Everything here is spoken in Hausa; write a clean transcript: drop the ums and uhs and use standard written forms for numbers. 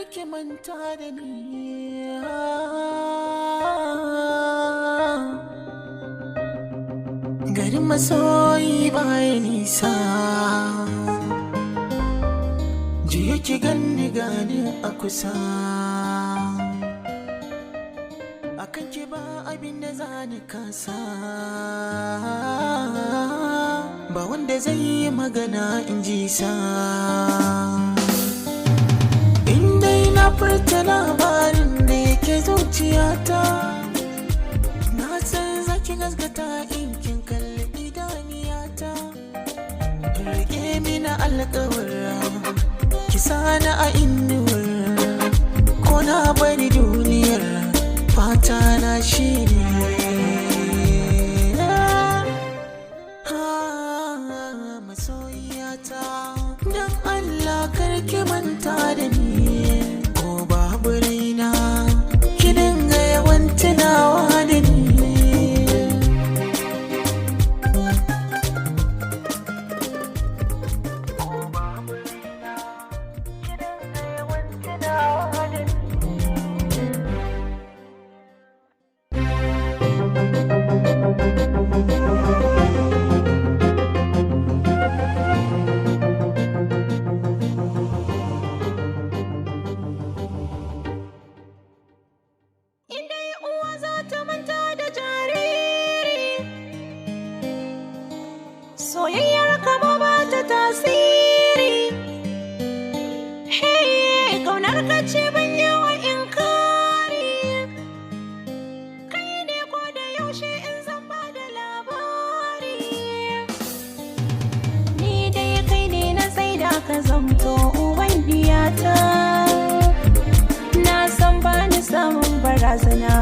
karki manta da ni. Garin masoyi baya nisa, jiya ki ganni gani a kusa. Akan ki ba abin da za ni kasa, ba wanda zai yi magana in ji sa. Indai na furta labarin da yake zuciyata, na san zaki gaskata in kin kalli idaniyata. Rike mina alƙawara, ki sani a inuwar, ko na bari duniyar fata na shi ne. Masoyiyata, don Allah karki manta da ni. Ko babu raina, ki dinga yawan tunawa da ni. Soyayyar kama ba ta tasiri, hey, kaunar ka ce ban yawa inkari. Kai ne ko da yaushe in zan ba da labari, ni dai kai ne na tsaida ka zamto uban diyata. Na san ba ni samun barazana